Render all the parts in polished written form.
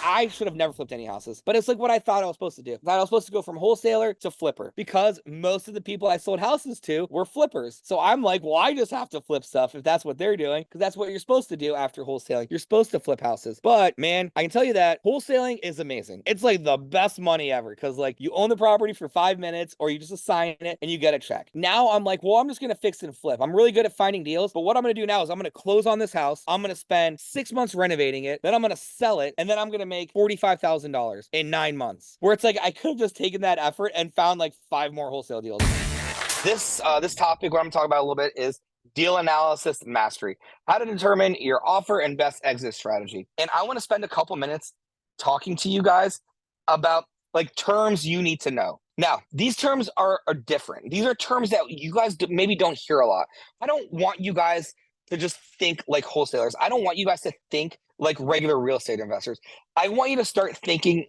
I should have never flipped any houses, but it's like what I thought I was supposed to do. I thought I was supposed to go from wholesaler to flipper because most of the people I sold houses to were flippers. So I'm like, well, I just have to flip stuff if that's what they're doing, because that's what you're supposed to do after wholesaling. You're supposed to flip houses. But man, I can tell you that wholesaling is amazing. It's like the best money ever because like you own the property for 5 minutes or you just assign it and you get a check. Now I'm like, well, I'm just going to fix and flip. I'm really good at finding deals, but what I'm going to do now is I'm going to close on this house. I'm going to spend 6 months renovating it. Then I'm going to sell it. And then I'm going to make $45,000 in 9 months, where it's like, I could have just taken that effort and found like 5 more wholesale deals. This topic, what I'm talking about a little bit, is deal analysis mastery, how to determine your offer and best exit strategy. And I want to spend a couple minutes talking to you guys about like terms you need to know. Now, these terms are different. These are terms that you guys maybe don't hear a lot. I don't want you guys to just think like wholesalers. I don't want you guys to think like regular real estate investors. I want you to start thinking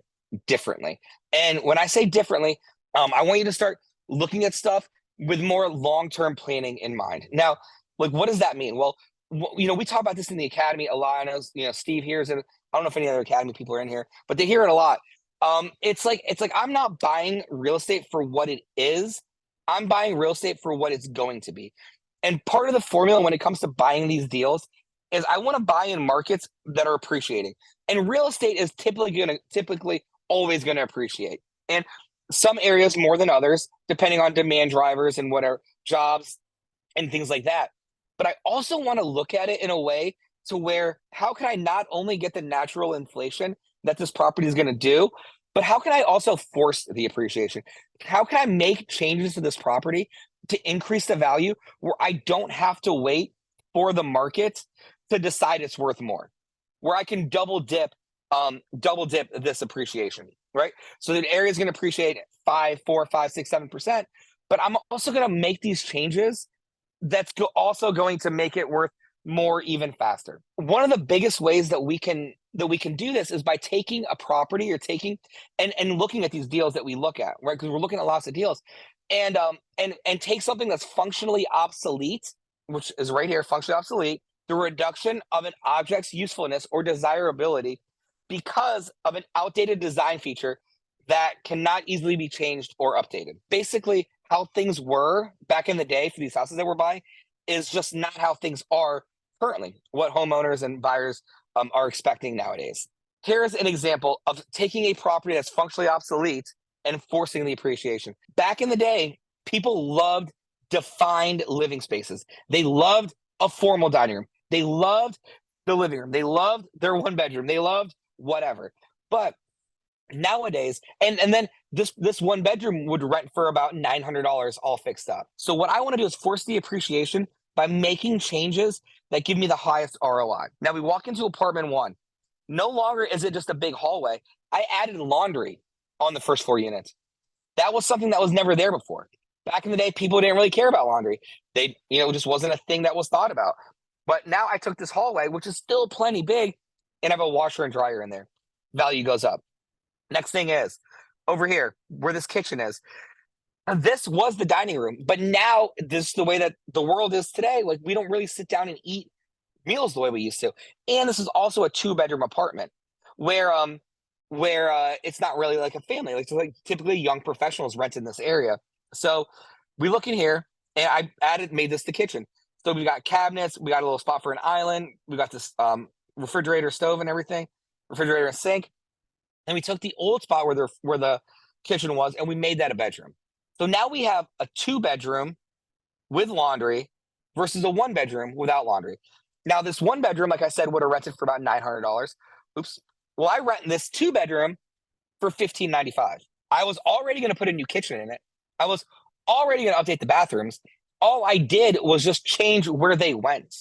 differently. And when I say differently, I want you to start looking at stuff with more long-term planning in mind. Now, like, what does that mean? Well, we talk about this in the academy a lot. I know, Steve hears it. I don't know if any other academy people are in here, but they hear it a lot. It's like I'm not buying real estate for what it is. I'm buying real estate for what it's going to be. And part of the formula when it comes to buying these deals is I want to buy in markets that are appreciating. And real estate is typically always going to appreciate. And some areas more than others, depending on demand drivers and whatever jobs and things like that. But I also want to look at it in a way to where how can I not only get the natural inflation that this property is going to do, but how can I also force the appreciation? How can I make changes to this property to increase the value where I don't have to wait for the market to decide it's worth more, where I can double dip this appreciation, right? So the area is going to appreciate 5, 4, 5, 6, 7%, but I'm also going to make these changes that's also going to make it worth more even faster. One of the biggest ways that we can do this is by taking a property or taking and looking at these deals that we look at, right? Because we're looking at lots of deals, and take something that's functionally obsolete, which is right here, functionally obsolete, the reduction of an object's usefulness or desirability because of an outdated design feature that cannot easily be changed or updated. Basically, how things were back in the day for these houses that we're buying is just not how things are currently, what homeowners and buyers are expecting nowadays. Here's an example of taking a property that's functionally obsolete and forcing the appreciation. Back in the day, people loved defined living spaces. They loved a formal dining room. They loved the living room. They loved their one bedroom. They loved whatever. But nowadays, and then this one bedroom would rent for about $900 all fixed up. So what I want to do is force the appreciation by making changes that give me the highest ROI. Now we walk into apartment 1. No longer is it just a big hallway. I added laundry on the first 4 units. That was something that was never there before. Back in the day, people didn't really care about laundry. It just wasn't a thing that was thought about. But now I took this hallway, which is still plenty big, and I have a washer and dryer in there. Value goes up. Next thing is over here where this kitchen is. This was the dining room, but now this is the way that the world is today. Like we don't really sit down and eat meals the way we used to. And this is also a 2-bedroom apartment where it's not really like a family. Like typically young professionals rent in this area. So we look in here and I made this the kitchen. So we got cabinets, we got a little spot for an island, we got this refrigerator, stove and everything, refrigerator and sink. And we took the old spot where the kitchen was and we made that a bedroom. So now we have a 2-bedroom with laundry versus a 1-bedroom without laundry. Now this 1-bedroom, like I said, would have rented for about $900. Oops. Well, I rent this 2-bedroom for $1,595. I was already going to put a new kitchen in it. I was already going to update the bathrooms. All I did was just change where they went.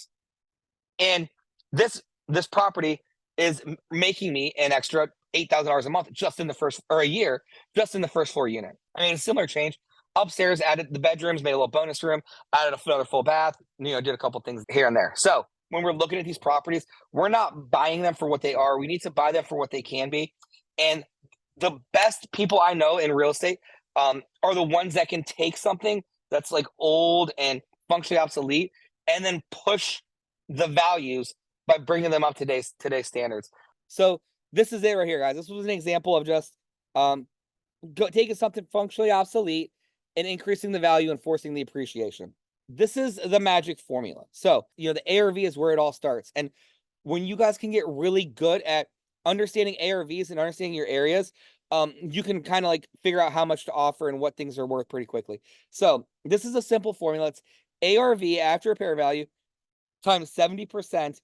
And this property is making me an extra $8,000 a month just in the first, or a year, just in the first 4 units. I mean, a similar change. Upstairs, added the bedrooms, made a little bonus room, added another full bath, did a couple things here and there. So when we're looking at these properties, we're not buying them for what they are. We need to buy them for what they can be. And the best people I know in real estate are the ones that can take something that's like old and functionally obsolete and then push the values by bringing them up to today's standards. So This is it right here, guys. This was an example of just um taking something functionally obsolete and increasing the value and forcing the appreciation. This is the magic formula. So, the ARV is where it all starts. And when you guys can get really good at understanding ARVs and understanding your areas, you can kind of like figure out how much to offer and what things are worth pretty quickly. So this is a simple formula. It's ARV after repair value times 70%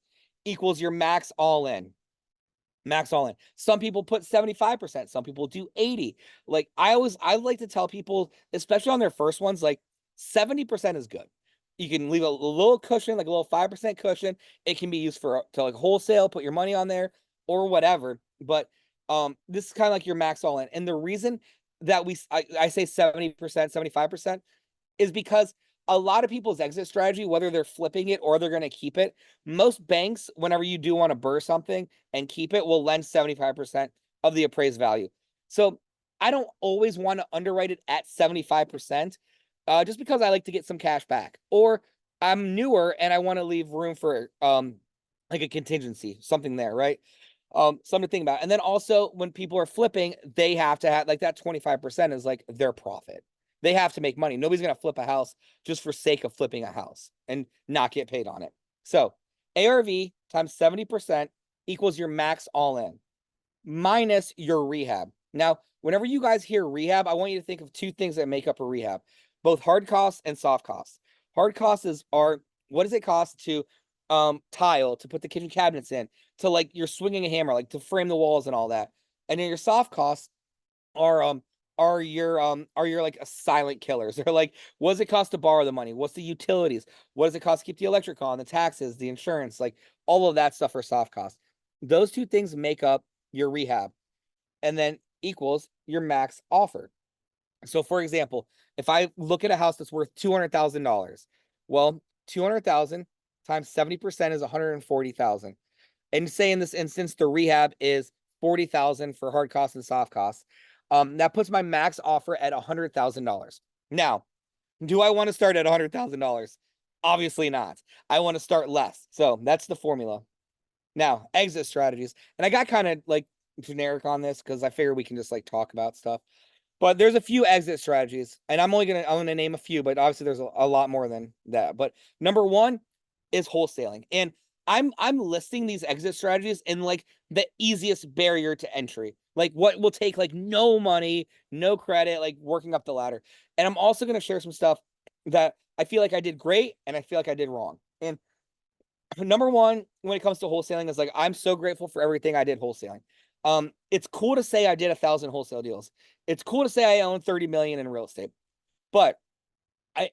equals your max all in. Max all in. Some people put 75%, some people do 80. Like I like to tell people, especially on their first ones, like 70% is good. You can leave a little cushion, like a little 5% cushion. It can be used to like wholesale, put your money on there or whatever. But this is kind of like your max all in. And the reason that I say 70%, 75% is because a lot of people's exit strategy, whether they're flipping it or they're going to keep it, most banks, whenever you do want to burst something and keep it, will lend 75% of the appraised value. So I don't always want to underwrite it at 75%, just because I like to get some cash back. Or I'm newer and I want to leave room for like a contingency, something there, right? Something to think about. And then also when people are flipping, they have to have like that 25% is like their profit. They have to make money. Nobody's going to flip a house just for sake of flipping a house and not get paid on it. So ARV times 70% equals your max all in minus your rehab. Now, whenever you guys hear rehab, I want you to think of two things that make up a rehab, both hard costs and soft costs. Hard costs are what does it cost to tile, to put the kitchen cabinets in, to like you're swinging a hammer, like to frame the walls and all that. And then your soft costs are your like a silent killers. They're like, what does it cost to borrow the money? What's the utilities? What does it cost to keep the electric on, the taxes, the insurance, like all of that stuff are soft costs. Those two things make up your rehab and then equals your max offer. So for example, if I look at a house that's worth $200,000, well, 200,000 times 70% is 140,000. And say in this instance, the rehab is 40,000 for hard costs and soft costs. That puts my max offer at $100,000. Now, do I want to start at $100,000? Obviously not. I want to start less. So that's the formula. Now, exit strategies. And I got kind of like generic on this because I figure we can just like talk about stuff. But there's a few exit strategies, and I'm gonna name a few, but obviously there's a lot more than that. But number one is wholesaling. And I'm listing these exit strategies in like the easiest barrier to entry. Like what will take like no money, no credit, like working up the ladder. And I'm also gonna share some stuff that I feel like I did great and I feel like I did wrong. And number one, when it comes to wholesaling, is like I'm so grateful for everything I did wholesaling. It's cool to say I did 1,000 wholesale deals. It's cool to say I own 30 million in real estate. But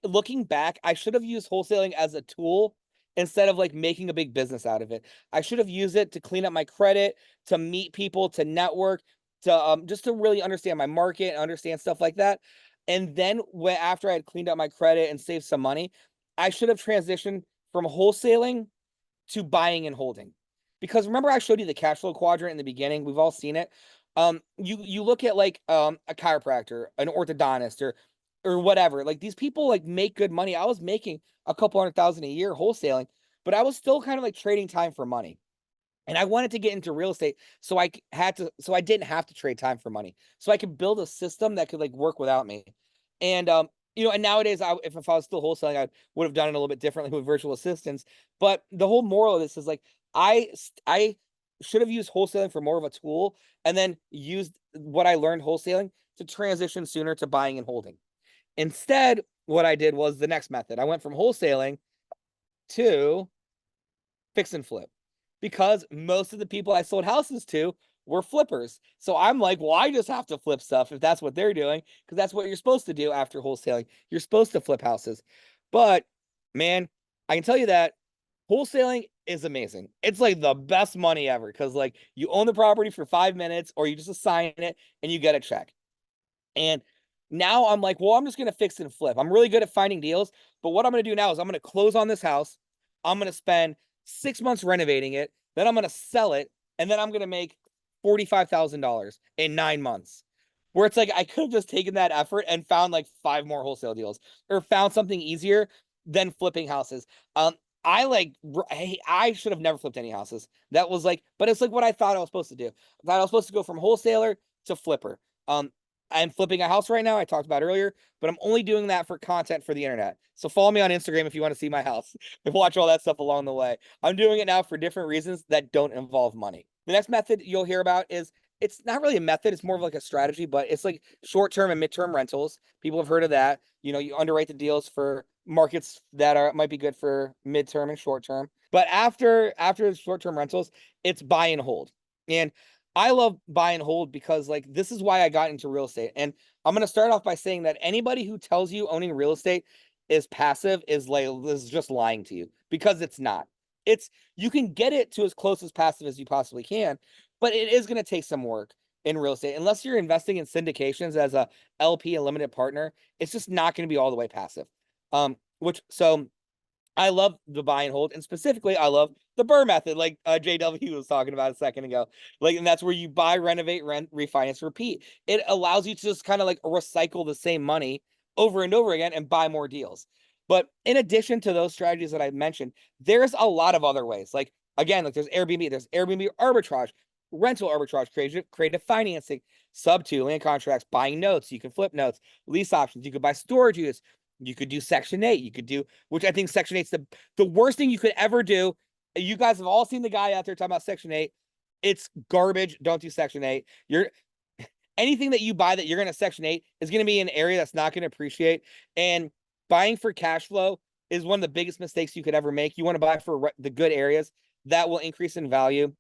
looking back, I should have used wholesaling as a tool instead of like making a big business out of it. I should have used it to clean up my credit, to meet people, to network, to just to really understand my market and understand stuff like that. And then after I had cleaned up my credit and saved some money, I should have transitioned from wholesaling to buying and holding. Because remember I showed you the cash flow quadrant in the beginning? We've all seen it. You look at like a chiropractor, an orthodontist, or whatever. Like these people like make good money. I was making a couple $100,000 a year wholesaling, but I was still kind of like trading time for money. And I wanted to get into real estate, so I didn't have to trade time for money. So I could build a system that could like work without me. And and nowadays if I was still wholesaling, I would have done it a little bit differently with virtual assistants. But the whole moral of this is like I should have used wholesaling for more of a tool and then used what I learned wholesaling to transition sooner to buying and holding. Instead, what I did was the next method. I went from wholesaling to fix and flip because most of the people I sold houses to were flippers. So I'm like, well, I just have to flip stuff if that's what they're doing, because that's what you're supposed to do after wholesaling. You're supposed to flip houses. But man, I can tell you that wholesaling is amazing. It's like the best money ever because like you own the property for 5 minutes or you just assign it and you get a check. And now I'm like, well, I'm just going to fix and flip. I'm really good at finding deals. But what I'm going to do now is I'm going to close on this house. I'm going to spend 6 months renovating it. Then I'm going to sell it. And then I'm going to make $45,000 in 9 months. Where it's like, I could have just taken that effort and found like 5 more wholesale deals or found something easier than flipping houses. I should have never flipped any houses. That was like, but it's like what I thought I was supposed to do. I thought I was supposed to go from wholesaler to flipper. I'm flipping a house right now. I talked about earlier, but I'm only doing that for content for the internet. So follow me on Instagram if you want to see my house and watch all that stuff along the way. I'm doing it now for different reasons that don't involve money. The next method you'll hear about is it's not really a method. It's more of like a strategy, but it's like short-term and mid-term rentals. People have heard of that. You underwrite the deals for markets that might be good for mid-term and short-term. But after short-term rentals, it's buy and hold. And I love buy and hold because like this is why I got into real estate. And I'm going to start off by saying that anybody who tells you owning real estate is passive is just lying to you, because it's not. You can get it to as close as passive as you possibly can, but it is going to take some work in real estate. Unless you're investing in syndications as a LP, a limited partner, it's just not going to be all the way passive. So I love the buy and hold, and specifically, I love the BRRRR method, like JW was talking about a second ago. Like, and that's where you buy, renovate, rent, refinance, repeat. It allows you to just kind of like recycle the same money over and over again and buy more deals. But in addition to those strategies that I mentioned, there's a lot of other ways. Like again, like there's Airbnb arbitrage, rental arbitrage, creative financing, sub-2 land contracts, buying notes. You can flip notes, lease options. You could buy storage units. You could do Section 8. You could do, which I think Section 8's the worst thing you could ever do. You guys have all seen the guy out there talking about Section 8. It's garbage. Don't do Section 8. Anything that you buy that you're going to Section 8 is going to be an area that's not going to appreciate. And buying for cash flow is one of the biggest mistakes you could ever make. You want to buy for the good areas that will increase in value,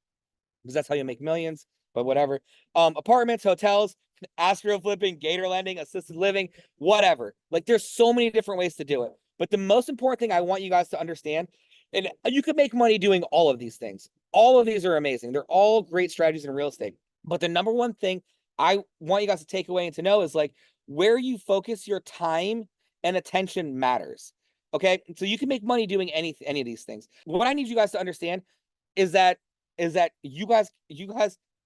because that's how you make millions, but whatever. Apartments, hotels, astro flipping, gator lending, assisted living, whatever. Like there's so many different ways to do it. But the most important thing I want you guys to understand, and you can make money doing all of these things. All of these are amazing. They're all great strategies in real estate. But the number one thing I want you guys to take away and to know is like where you focus your time and attention matters. Okay. So you can make money doing any of these things. What I need you guys to understand is that you guys,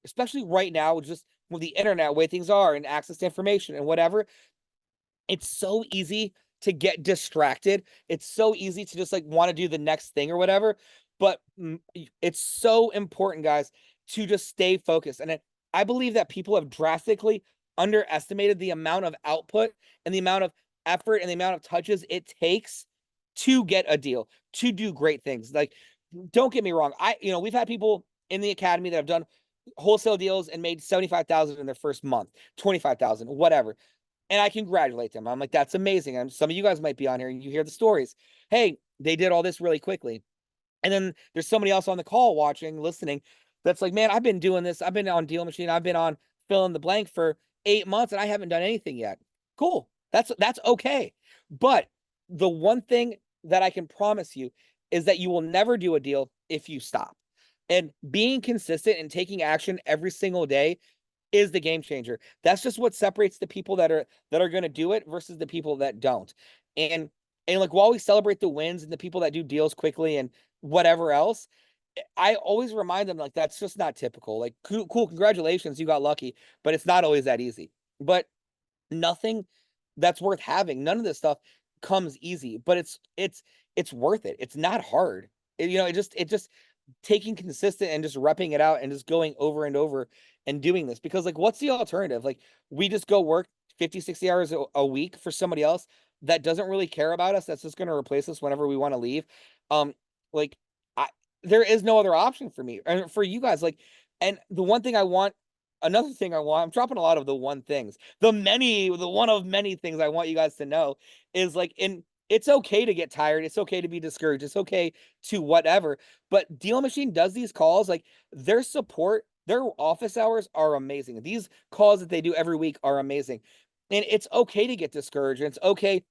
especially right now, just with the internet, way things are and access to information and whatever, it's so easy to get distracted. It's so easy to just like want to do the next thing or whatever. But it's so important, guys, to just stay focused. And I believe that people have drastically underestimated the amount of output and the amount of effort and the amount of touches it takes to get a deal, to do great things. Like, don't get me wrong. We've had people in the academy that have done wholesale deals and made 75,000 in their first month, 25,000, whatever. And I congratulate them. I'm like, that's amazing. And some of you guys might be on here and you hear the stories. Hey, they did all this really quickly. And then there's somebody else on the call watching, listening, that's like, man, I've been doing this. I've been on DealMachine. I've been on fill in the blank for 8 months and I haven't done anything yet. Cool. That's okay. But the one thing that I can promise you is that you will never do a deal if you stop. And being consistent and taking action every single day is the game changer. That's just what separates the people that are going to do it versus the people that don't. And like while we celebrate the wins and the people that do deals quickly and whatever else, I always remind them like that's just not typical. Like cool, congratulations, you got lucky, but it's not always that easy. But nothing that's worth having, none of this stuff comes easy, but it's worth it. It's not hard. It just taking consistent and just repping it out and just going over and over and doing this, because like what's the alternative? Like we just go work 50, 60 hours a week for somebody else that doesn't really care about us, that's just going to replace us whenever we want to leave. Like there is no other option for me and for you guys. Like, and another thing I want, I'm dropping a lot of the one things, the one of many things I want you guys to know is like, it's okay to get tired. It's okay to be discouraged. It's okay to whatever. But DealMachine does these calls, like their support, their office hours are amazing. These calls that they do every week are amazing. And it's okay to get discouraged. It's okay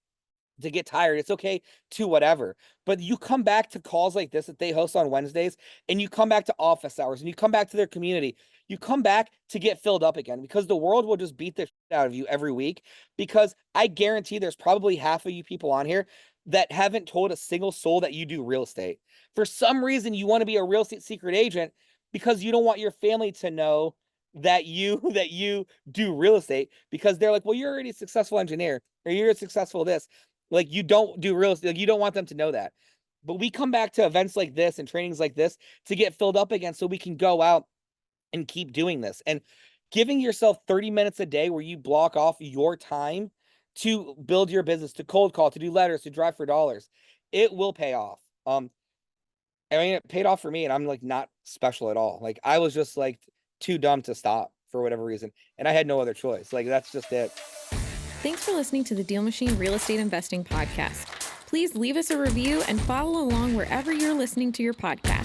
to get tired. It's okay to whatever. But you come back to calls like this that they host on Wednesdays, and you come back to office hours, and you come back to their community. You come back to get filled up again, because the world will just beat the shit out of you every week. Because I guarantee there's probably half of you people on here that haven't told a single soul that you do real estate. For some reason, you want to be a real estate secret agent because you don't want your family to know that you do real estate, because they're like, well, you're already a successful engineer, or you're a successful this. Like you don't do real estate. Like, you don't want them to know that. But we come back to events like this and trainings like this to get filled up again so we can go out and keep doing this. And giving yourself 30 minutes a day where you block off your time to build your business, to cold call, to do letters, to drive for dollars, it will pay off. I mean, it paid off for me, and I'm like not special at all. Like I was just like too dumb to stop for whatever reason, and I had no other choice. Like that's just it. Thanks for listening to the DealMachine Real Estate Investing Podcast. Please leave us a review and follow along wherever you're listening to your podcast.